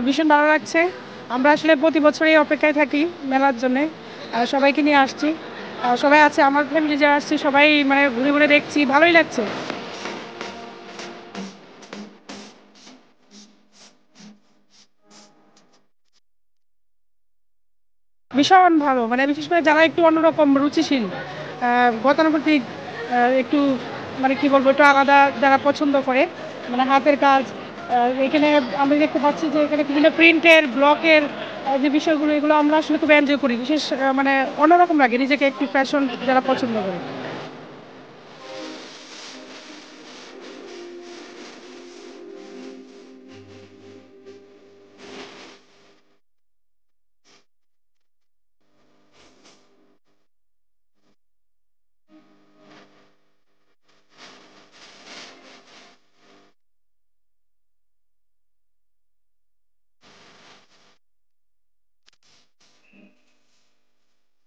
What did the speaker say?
ভীষণ ভালো লাগছে। আমরা আসলে প্রতি বছরই অপেক্ষায় থাকি মেলার জন্যে। সবাইকে নিয়ে আসছি। সবাই আছে, আমার ফ্যামিলি যারা আসছে সবাই মানে ঘুরে, ঘুরে দেখছি, ভালোই লাগছে। ভীষণ ভালো। মানে বিশেষ করে যারা একটু অন্যরকম রুচিশীল, গতানুগতিক, একটু মানে কি বলবো, একটু আলাদা যারা পছন্দ করে, মানে হাতের কাজ। এখানে আমি দেখতে পাচ্ছি যে এখানে বিভিন্ন প্রিন্টের, ব্লকের যে বিষয়গুলো, এগুলো আমরা আসলে খুব এনজয় করি। বিশেষ মানে অন্যরকম লাগে নিজেকে একটু ফ্যাশন যারা পছন্দ করে।